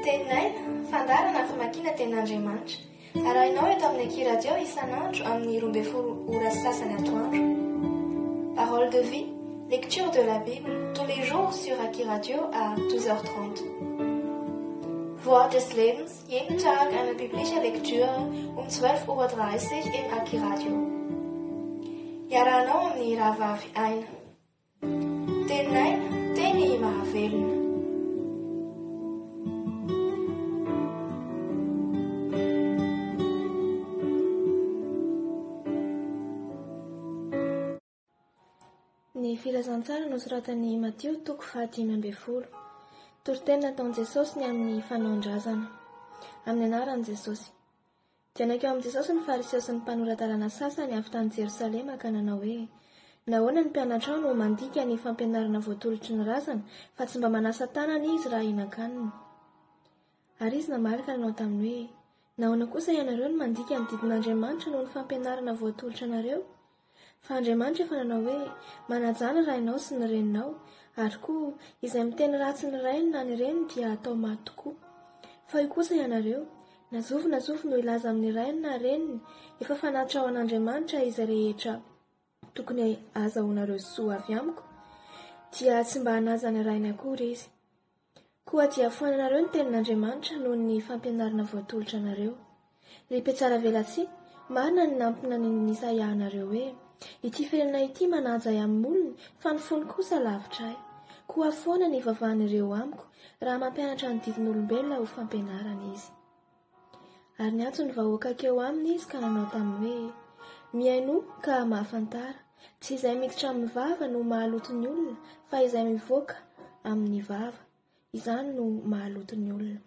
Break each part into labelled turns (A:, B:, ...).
A: Tenin'aina, fandarana famakiana tenin'Andriamanitra. Arahinao eto amin'ny Aki Radio isan'andro amin'ny 12 ora sasany atoandro. Parole de vie, lecture de la Bible, tous les jours sur Aki Radio à 12h30. Wort des Lebens, jeden Tag eine biblische Lektüre um 12:30 Uhr im Aki Radio. Iarahanao amin'ny rahavavy aina. Tenin'aina, teny mahavelona. Ny filazantsara nosoratan'i Matteo 5:10. Toriteny nataon'i Jesosy ny amin'ny fanaondrazana. Amin'ny anaran'i Jesosy. Dia nakeo amin'i Jesosy ny fariseo sy ny mpanoratalana sasany avy tany Jerosalema ka nanao hoe, nahoana ny mpianatrao no mandika ny fampianarana voatolotry ny razana, fa tsy mba manasa tanana izy raha hinan-kanina. Ary izy namalaka nanao taminy hoe, nahoana kosa ianareo no mandika ny didin'Andriamanitra noho ny fampianarana voatolotra anareo? Fa Andriamanitra efa nanao hoe, manajana raha ianao sy ny reninao, ary koa izay miteny ratsy ny rainy na ny reniny dia atao maty tokoa. Fa io kosa ianareo, nazovy no ilaza amin'ny rainy na reniny, efa fanatra ao an'Andriamanitra izay rehetra tokony azahoanareo soa avy amiko, dia tsy mba hanaza ny rainy akory izy. Koa dia foananareo ny tenin'Andriamanitra noho ny fampianarana voatolotra anareo. Ripe tsara velatsi, marina ny nampina ny Isaia anareo hoe, ity firenena ity manajay amin'ny olony, fa ny fony kosa lavitra ahy. Koa foana ny vavahan'ireo amiko, raha mampianatra ny didin'olombelona ho fampianarana izy. Ary ny antony vahoaka keo aminy izy ka nanao taminy hoe, miaino ka mahafantara, tsy izay miditra amin'ny vava no mahaloto ny olona, fa izay mivoaka amin'ny vava, izany no mahaloto ny olona.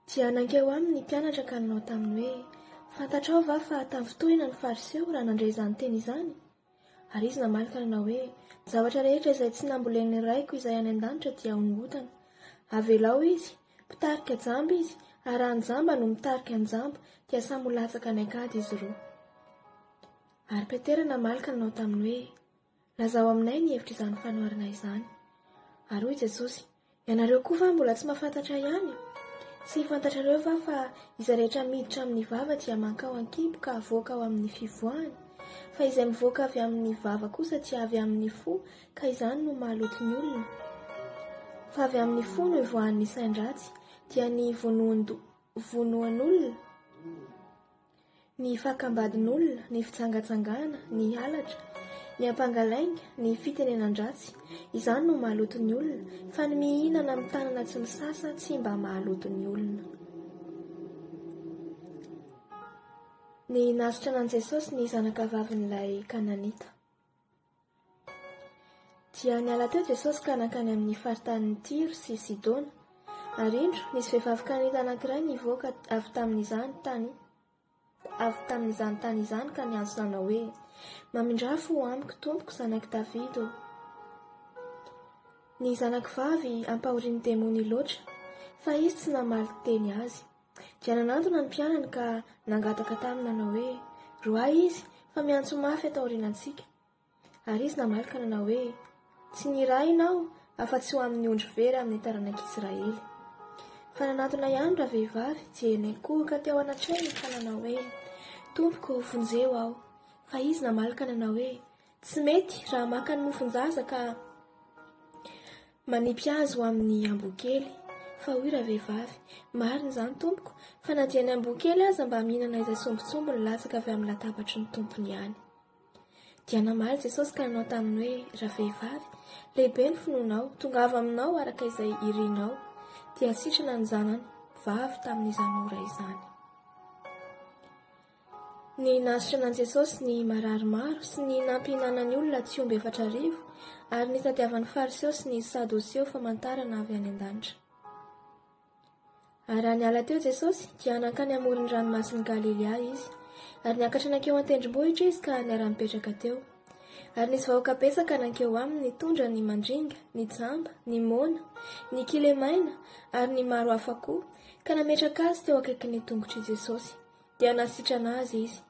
A: Dia nankeo aminy ny mpianatra ka nanao taminy hoe, fantatrao va fa tavitohina ny fariseo raha nandray izany teny izany? Ary izy namalaka nanao hoe, zavatra rehetra izay tsy nambolen'ny raiko izay any an-danitra dia honotana. Avelao izy, mpitarika jamba izy, ary an-jamba no mitarika an-jamba, dia samy latsaka ny akady izy roa. Ary Petera namalaka nanao taminy hoe, lazao aminay ny hevitra izany fanoharana izany. Ary hoy Jesosy, ianareo koa va mbola tsy mahafantatra ihany? Tsy fantatrareo va fa izay rehetra miditra amin'ny vava dia mankao an-kibo ka avoaka ao amin'ny fivoahany, fa izay mivoaka avy amin'ny vava kosa dia avy amin'ny fo, ka izany no mahaloto ny olona. Fa avy amin'ny fo no ivoahan'ny sain-dratsy, dia ny vonoan'olona, ny fakambadin'olona, ny fitsangatsangana, ny halatra, ny ampangalainga, ny fitenenan-dratsy, izany no mahaloto ny olona, fa ny mihinana amin'ny tanana tsy misasa tsy mba mahaloto ny olona. Ny nasitra an'i Jesosy ny zanakavavin'ilay Kananita. Dia niala teo Jesosy ka nankany amin'ny faritanin'ny Tiro sy Sidona, ary indro nisy vehivavy Kananita anankiray nivoaka avy tamin'izany tany izany ka niantso nanao hoe, mamindrafo amiko tompoko zanaky Davido. Ny zanakivavy ampahorian'ny demony loatra, fa izy tsy namaly teny azy. Dia nanantona ny mpianany ka nangataka taminy nanao hoe, roahy izy fa miantso mafy atao aorianantsika. Ary izy namalaka nanao hoe, tsy niray ianao afa-tsy ho amin'ny ondry very amin'ny taranak'Israely. Fa nanantona ihany raha vehivavy dia nikohoka teo anatrehany ka nanao hoe, tompoko vonjeo aho. Fa izy namalaka nanao hoe, tsy mety raha maka ny mofonjaza ka manipy azy ho amin'ny ambokely. Fa hoy raha vehivavy, marina izany tompoko, fa na dia ny ambokely aza mba mihinana izay sombitsombo ny latsaka avy amin'ny latabatry ny tompony ihany. Dia namaly Jesosy ka nanao taminy hoe, raha vehivavy, lehibe ny finoanao, tongava aminao araka izay irinao, dia sitrana ny zanany vavy tamin'izany ora izany. Ny nasitra an'i Jesosy ny marary maro sy ny nampihinana ny olona tsy omby 4,000, ary ny tadiavan'ny fariseo sy ny sadoseo famantarana avy any an-danitra. Ary niala teo Jesosy dia nankany amoron-dranomasin'i Galilea izy, ary niakatra nankeo an-tendrombohitra izy ka niara-mipetraka teo. Ary nisy vahoaka betsaka nankeo aminy nitondra ny mandringa, ny jamba, ny mona, ny kilemaina, ary ny maro hafa koa, ka nametraka azy teo akaikin'ny tongotry Jesosy, dia nasitrana azy izy.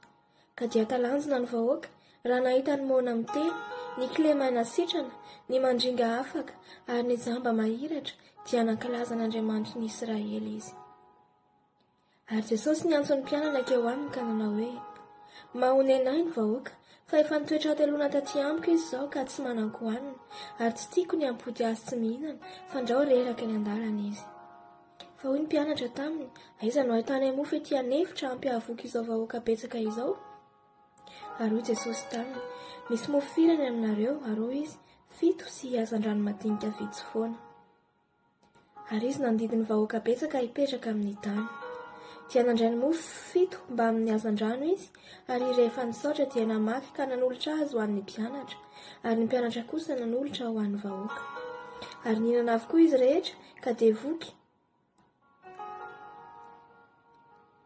A: Ka dia talanjona ny vahoaka, raha nahita ny mona miteny, ny kilemaina sitrana, ny mandringa afaka, ary ny jamba mahiratra, dia nankalaza an'Andriamanitra ny Israely izy. Ary Jesosy niantsony mpianana keo aminy ka nanao hoe, mahony anahy ny vahoaka, fa efa nitoetra atelona taty amiko izy izao ka tsy mananko hanina, ary tsy tiako ny ampody azy tsy mihinana, fa andrao reraka eny an-dalana izy. Fa hoy ny mpianatra taminy, aiza no ahitana mofo ety anefitra hampiavoaka izao vahoaka betsaka izao? Ary hoy Jesosy taminy, misy mofo firy any aminareo? Ary hoy izy, 7 sy hazan-drano madinika vitsy foana. Ary izy nandidy ny vahoaka betsaka hipetraka amin'ny tany. Dia nandray ny mofo 7 mba amin'ny hazan-drano izy, ary rehefa nisaotra dia namaky ka nanolotra azy ho an'ny mpianatra, ary ny mpianatra kosa nanolotra ho an'ny vahoaka. Ary nihinana avokoa izy rehetra ka devoky,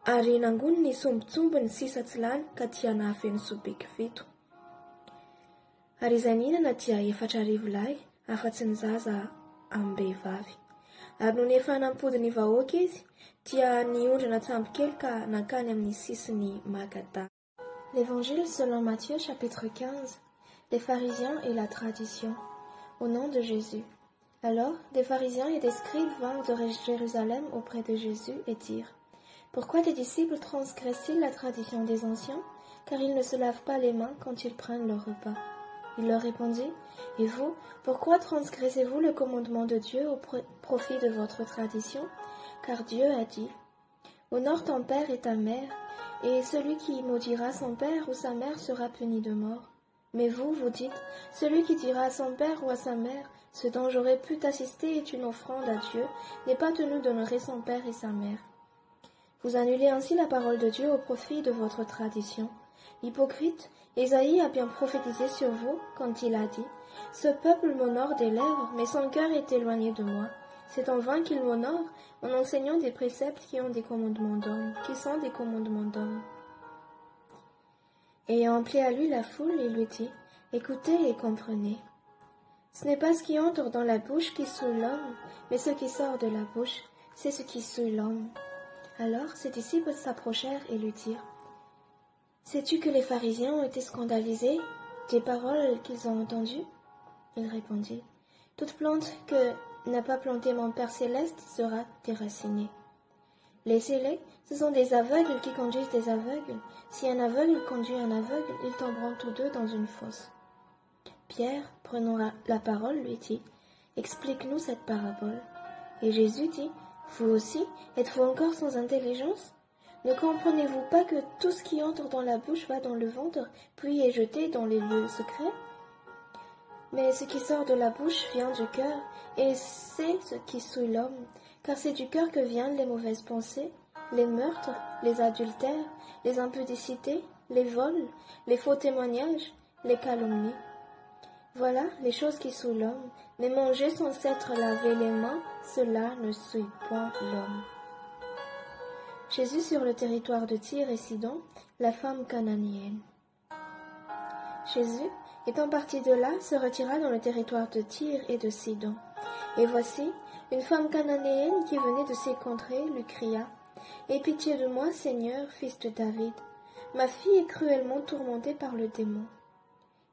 A: ary nangony ny sombitsombiny sisa tsy lany ka dia nahafeno sobiky 7. Ary izay nihinana dia 4,000 lahy, afa-tsy ny zaza am-behivavy. Ary noho efa nampody ny vahoaka izy, dia niondrana tsambo kely ka nankany amin'ny sisiny Magada. L'Évangile selon Matthieu chapitre 15. Les pharisiens et la tradition. Au nom de Jésus. Alors, des pharisiens et des scribes vinrent de Jérusalem auprès de Jésus et dirent, pourquoi tes disciples transgressent-ils la tradition des anciens, car ils ne se lavent pas les mains quand ils prennent leur repas? Il leur répondit, et vous, pourquoi transgressez-vous le commandement de Dieu au profit de votre tradition? Car Dieu a dit, honore ton père et ta mère, et celui qui maudira son père ou sa mère sera puni de mort. Mais vous, vous dites, celui qui dira à son père ou à sa mère, ce dont j'aurais pu t'assister est une offrande à Dieu, n'est pas tenu d'honorer son père et sa mère. Vous annulez ainsi la parole de Dieu au profit de votre tradition. Hypocrite, Ésaïe a bien prophétisé sur vous quand il a dit, ce peuple m'honore des lèvres, mais son cœur est éloigné de moi. C'est en vain qu'il m'honore, en enseignant des préceptes qui sont des commandements d'hommes. Ayant appelé à lui la foule, il lui dit, écoutez et comprenez. Ce n'est pas ce qui entre dans la bouche qui souille l'homme, mais ce qui sort de la bouche, c'est ce qui souille l'homme. Alors ses disciples s'approchèrent et lui dirent, sais-tu que les pharisiens ont été scandalisés des paroles qu'ils ont entendues? Il répondit, toute plante que n'a pas planté mon Père céleste sera déracinée. Laissez-les, ce sont des aveugles qui conduisent des aveugles. Si un aveugle conduit un aveugle, ils tomberont tous deux dans une fosse. Pierre, prenant la parole, lui dit, explique-nous cette parabole. Et Jésus dit, vous aussi, êtes-vous encore sans intelligence? Ne comprenez-vous pas que tout ce qui entre dans la bouche va dans le ventre, puis est jeté dans les lieux secrets? Mais ce qui sort de la bouche vient du cœur, et c'est ce qui souille l'homme, car c'est du cœur que viennent les mauvaises pensées, les meurtres, les adultères, les impudicités, les vols, les faux témoignages, les calomnies. Voilà les choses qui souillent l'homme, mais manger sans s'être lavé les mains, cela ne souille point l'homme. Jésus sur le territoire de Tyr et Sidon, la femme cananéenne. Jésus, étant parti de là, se retira dans le territoire de Tyr et de Sidon. Et voici, une femme cananéenne qui venait de ces contrées lui cria, « Aie pitié de moi, Seigneur, fils de David. Ma fille est cruellement tourmentée par le démon. »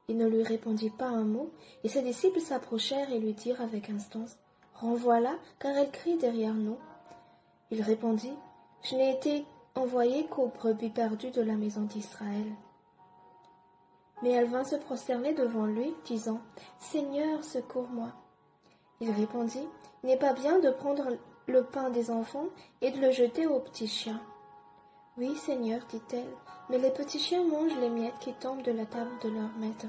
A: Il ne lui répondit pas un mot, et ses disciples s'approchèrent et lui dirent avec instance, « Renvoie-la, car elle crie derrière nous. » Il répondit, « Je n'ai été envoyé qu'aux brebis perdues de la maison d'Israël. » Mais elle vint se prosterner devant lui, disant, « Seigneur, secours-moi. » Il répondit, « Il n'est pas bien de prendre le pain des enfants et de le jeter aux petits chiens. » « Oui, Seigneur, dit-elle, mais les petits chiens mangent les miettes qui tombent de la table de leur maître. »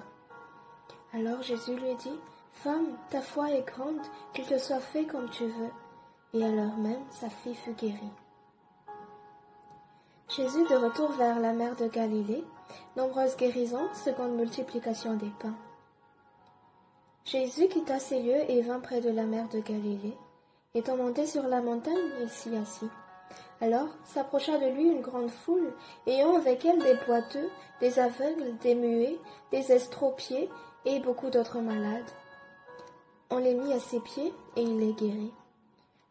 A: Alors Jésus lui dit, « Femme, ta foi est grande, qu'il te soit fait comme tu veux. » Et à l'heure même, sa fille fut guérie. Jésus de retour vers la mer de Galilée, nombreuses guérisons, seconde multiplication des pains. Jésus quitta ces lieux et vint près de la mer de Galilée. Étant monté sur la montagne, il s'y assit. Alors s'approcha de lui une grande foule, ayant avec elle des boiteux, des aveugles, des muets, des estropiés et beaucoup d'autres malades. On les mit à ses pieds et il les guérit.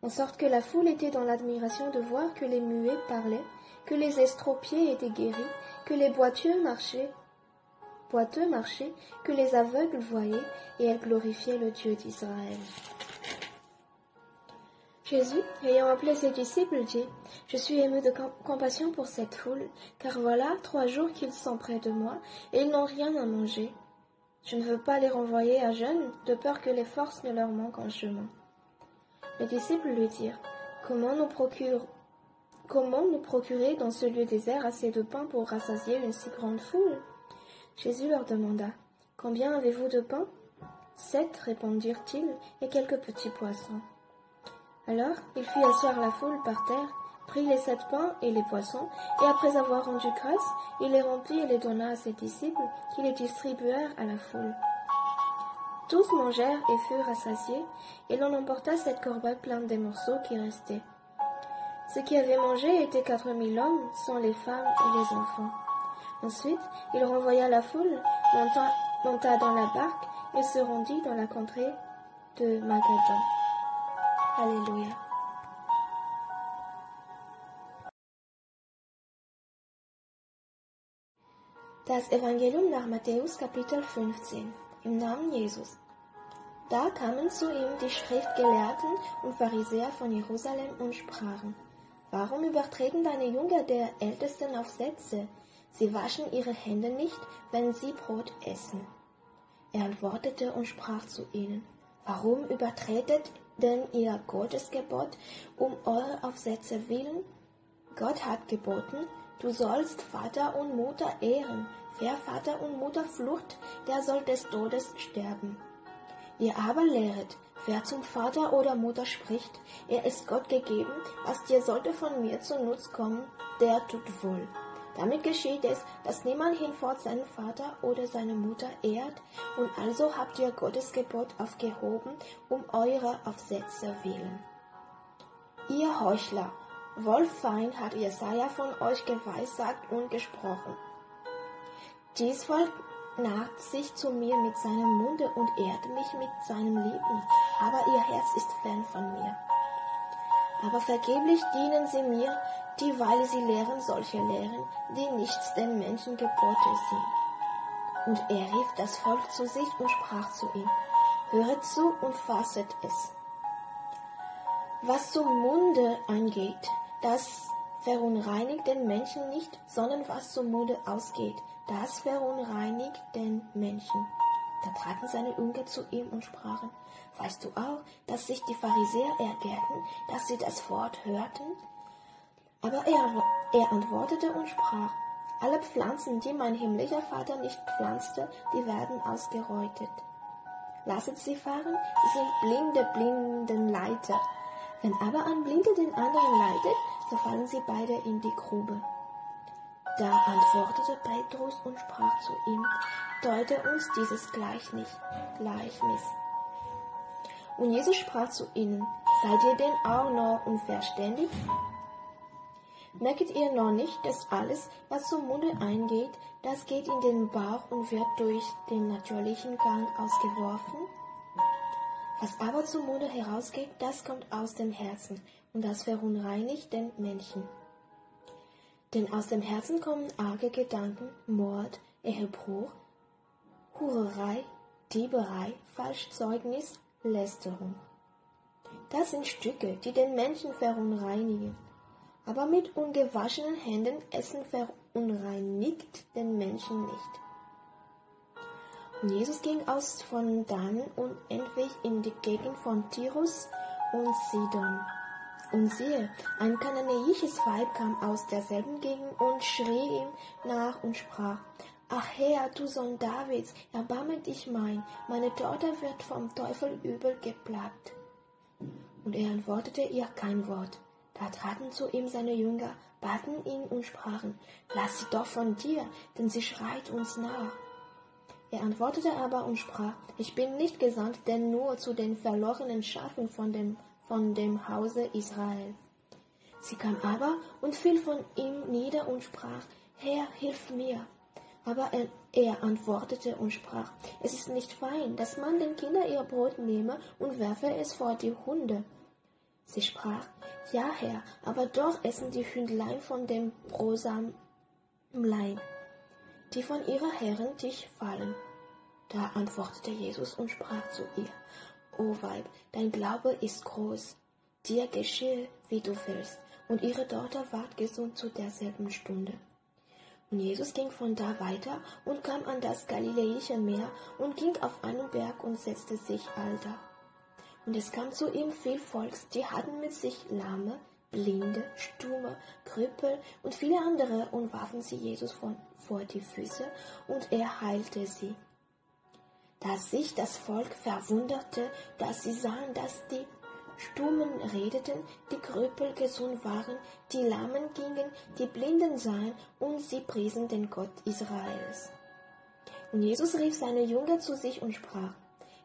A: En sorte que la foule était dans l'admiration de voir que les muets parlaient, que les estropiés étaient guéris, que les boiteux marchaient, que les aveugles voyaient, et elle glorifiait le Dieu d'Israël. Jésus, ayant appelé ses disciples, dit, « Je suis ému de compassion pour cette foule, car voilà 3 jours qu'ils sont près de moi, et ils n'ont rien à manger. Je ne veux pas les renvoyer à jeûne, de peur que les forces ne leur manquent en chemin. » Les disciples lui dirent, « Comment nous procurer dans ce lieu désert assez de pain pour rassasier une si grande foule ?» Jésus leur demanda, « Combien avez-vous de pain ?» 7, répondirent-ils, et quelques petits poissons. Alors il fit asseoir la foule par terre, prit les 7 pains et les poissons, et après avoir rendu grâce, il les remplit et les donna à ses disciples, qui les distribuèrent à la foule. Tous mangèrent et furent rassasiés, et l'on emporta 7 corbeilles pleines des morceaux qui restaient. Ceux qui avaient mangé étaient 4000 hommes, sans les femmes et les enfants. Ensuite, il renvoya la foule, monta dans la barque, et se rendit dans la contrée de Magadan. Alléluia. Das Evangelium nach Matthäus Kapitel 15. Im Namen Jesus. Da kamen zu ihm die Schriftgelehrten und Pharisäer von Jerusalem und sprachen, warum übertreten deine Jünger der Ältesten Aufsätze? Sie waschen ihre Hände nicht, wenn sie Brot essen. Er antwortete und sprach zu ihnen, warum übertretet denn ihr Gottesgebot um eure Aufsätze willen? Gott hat geboten, du sollst Vater und Mutter ehren. Wer Vater und Mutter flucht, der soll des Todes sterben. Ihr aber lehret, wer zum Vater oder Mutter spricht, er ist Gott gegeben, was dir sollte von mir zu Nutz kommen, der tut wohl. Damit geschieht es, dass niemand hinfort seinen Vater oder seine Mutter ehrt, und also habt ihr Gottes Gebot aufgehoben, um eure Aufsätze willen. Ihr Heuchler, wohlfein hat Jesaja von euch geweissagt und gesprochen. Dies Volk naht sich zu mir mit seinem Munde und ehrt mich mit seinen Lippen, aber ihr Herz ist fern von mir. Aber vergeblich dienen sie mir, dieweil sie lehren solche Lehren, die nichts den Menschen Gebote sind. Und er rief das Volk zu sich und sprach zu ihm, höret zu und fasset es. Was zum Munde angeht, das verunreinigt den Menschen nicht, sondern was zum Munde ausgeht, das verunreinigt den Menschen. Da traten seine Jünger zu ihm und sprachen, weißt du auch, dass sich die Pharisäer ärgerten, dass sie das Wort hörten? Aber er antwortete und sprach, alle Pflanzen, die mein himmlischer Vater nicht pflanzte, die werden ausgerottet. Lasset sie fahren, sie sind Blindenleiter. Wenn aber ein Blinder den anderen leitet, so fallen sie beide in die Grube. Da antwortete Petrus und sprach zu ihm, deute uns dieses Gleichnis. Und Jesus sprach zu ihnen, seid ihr denn auch noch unverständig? Merket ihr noch nicht, dass alles, was zum Munde eingeht, das geht in den Bauch und wird durch den natürlichen Gang ausgeworfen? Was aber zum Munde herausgeht, das kommt aus dem Herzen, und das verunreinigt den Menschen. Denn aus dem Herzen kommen arge Gedanken, Mord, Ehebruch, Hurerei, Dieberei, Falschzeugnis, Lästerung. Das sind Stücke, die den Menschen verunreinigen. Aber mit ungewaschenen Händen essen verunreinigt den Menschen nicht. Und Jesus ging aus von Dan und entwich in die Gegend von Tyrus und Sidon. Und siehe, ein kananäisches Weib kam aus derselben Gegend und schrie ihm nach und sprach, ach Herr, du Sohn Davids, erbarme dich meine Tochter wird vom Teufel übel geplagt. Und er antwortete ihr kein Wort. Da traten zu ihm seine Jünger, baten ihn und sprachen, lass sie doch von dir, denn sie schreit uns nach. Er antwortete aber und sprach, ich bin nicht gesandt, denn nur zu den verlorenen Schafen von dem Hause Israel. Sie kam aber und fiel von ihm nieder und sprach, Herr, hilf mir. Aber er antwortete und sprach, es ist nicht fein, dass man den Kindern ihr Brot nehme und werfe es vor die Hunde. Sie sprach, ja, Herr, aber doch essen die Hündlein von dem Brosamen, die von ihrer Herren Tisch fallen. Da antwortete Jesus und sprach zu ihr, O Weib, dein Glaube ist groß, dir geschehe, wie du willst. Und ihre Tochter ward gesund zu derselben Stunde. Und Jesus ging von da weiter und kam an das Galiläische Meer und ging auf einen Berg und setzte sich alter. Und es kam zu ihm viel Volks, die hatten mit sich Lahme, Blinde, Stumme, Krüppel und viele andere und warfen sie Jesus vor die Füße, und er heilte sie. Da sich das Volk verwunderte, dass sie sahen, dass die Stummen redeten, die Krüppel gesund waren, die Lahmen gingen, die Blinden sahen, und sie priesen den Gott Israels. Und Jesus rief seine Jünger zu sich und sprach: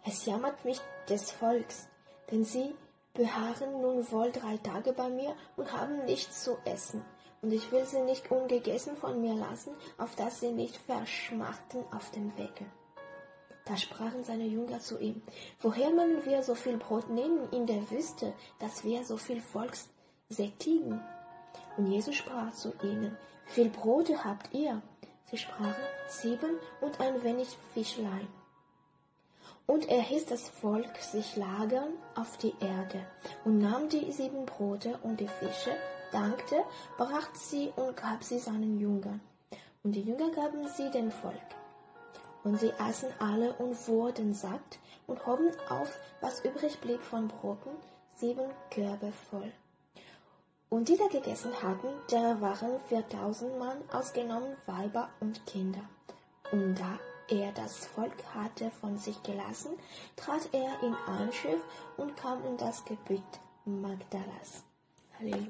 A: Es jammert mich des Volks, denn sie beharren nun wohl 3 Tage bei mir und haben nichts zu essen. Und ich will sie nicht ungegessen von mir lassen, auf dass sie nicht verschmachten auf dem Wege. Da sprachen seine Jünger zu ihm: Woher mögen wir so viel Brot nehmen in der Wüste, dass wir so viel Volks sättigen? Und Jesus sprach zu ihnen: Wie viel Brote habt ihr? Sie sprachen: 7 und ein wenig Fischlein. Und er hieß das Volk sich lagern auf die Erde und nahm die 7 Brote und die Fische, dankte, brach sie und gab sie seinen Jüngern. Und die Jünger gaben sie dem Volk. Und sie aßen alle und wurden satt und hoben auf, was übrig blieb von Broten, 7 Körbe voll. Und die da gegessen hatten, der waren 4000 Mann, ausgenommen Weiber und Kinder. Und da er das Volk hatte von sich gelassen, trat er in ein Schiff und kam in das Gebiet Magdalas. Halleluja.